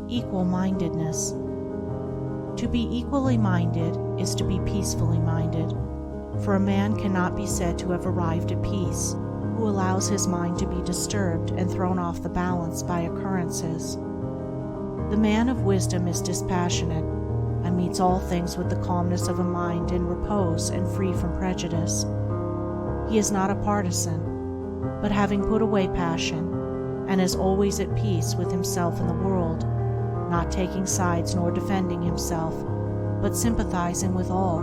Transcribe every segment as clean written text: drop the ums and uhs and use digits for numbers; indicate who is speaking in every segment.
Speaker 1: Equal-mindedness. To be equally minded is to be peacefully minded, for a man cannot be said to have arrived at peace who allows his mind to be disturbed and thrown off the balance by occurrences. The man of wisdom is dispassionate and meets all things with the calmness of a mind in repose and free from prejudice. He is not a partisan, but having put away passion, and is always at peace with himself and the world, not taking sides nor defending himself, but sympathizing with all.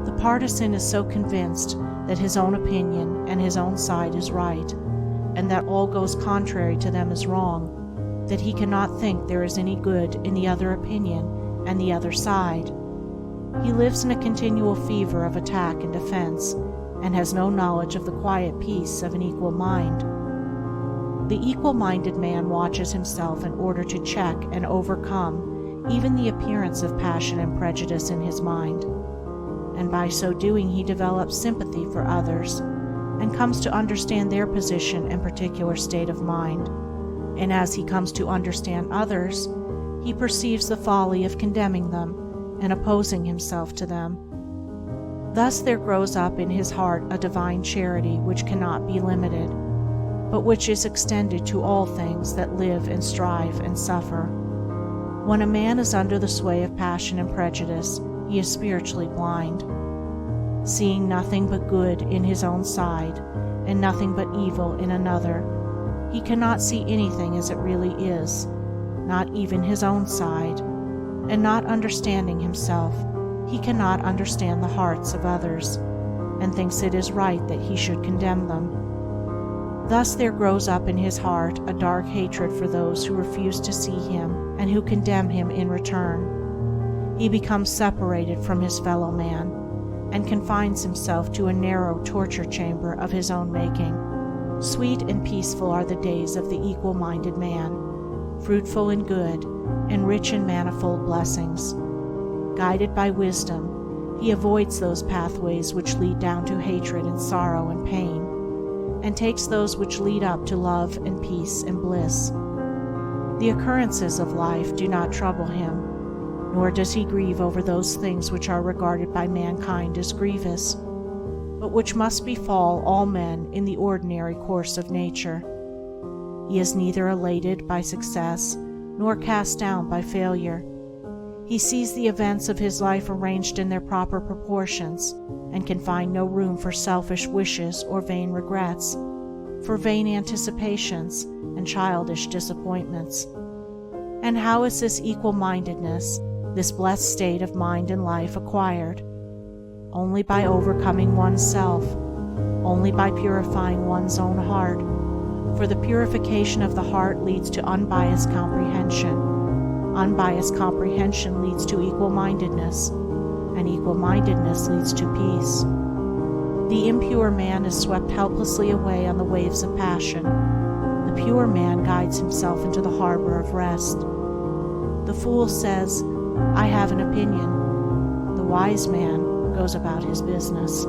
Speaker 1: The partisan is so convinced that his own opinion and his own side is right, and that all goes contrary to them is wrong, that he cannot think there is any good in the other opinion and the other side. He lives in a continual fever of attack and defense, and has no knowledge of the quiet peace of an equal mind. The equal-minded man watches himself in order to check and overcome even the appearance of passion and prejudice in his mind, and by so doing he develops sympathy for others and comes to understand their position and particular state of mind, and as he comes to understand others, he perceives the folly of condemning them and opposing himself to them. Thus there grows up in his heart a divine charity which cannot be limited, but which is extended to all things that live and strive and suffer. When a man is under the sway of passion and prejudice, he is spiritually blind. Seeing nothing but good in his own side, and nothing but evil in another, he cannot see anything as it really is, not even his own side, and not understanding himself, he cannot understand the hearts of others, and thinks it is right that he should condemn them. Thus there grows up in his heart a dark hatred for those who refuse to see him and who condemn him in return. He becomes separated from his fellow man, and confines himself to a narrow torture chamber of his own making. Sweet and peaceful are the days of the equal-minded man, fruitful in good, and rich in manifold blessings. Guided by wisdom, he avoids those pathways which lead down to hatred and sorrow and pain, and takes those which lead up to love and peace and bliss. The occurrences of life do not trouble him, nor does he grieve over those things which are regarded by mankind as grievous, but which must befall all men in the ordinary course of nature. He is neither elated by success nor cast down by failure. He sees the events of his life arranged in their proper proportions, and can find no room for selfish wishes or vain regrets, for vain anticipations and childish disappointments. And how is this equal-mindedness, this blessed state of mind and life, acquired? Only by overcoming oneself, only by purifying one's own heart, for the purification of the heart leads to unbiased comprehension. Unbiased comprehension leads to equal-mindedness, and equal-mindedness leads to peace. The impure man is swept helplessly away on the waves of passion. The pure man guides himself into the harbor of rest. The fool says, "I have an opinion." The wise man goes about his business.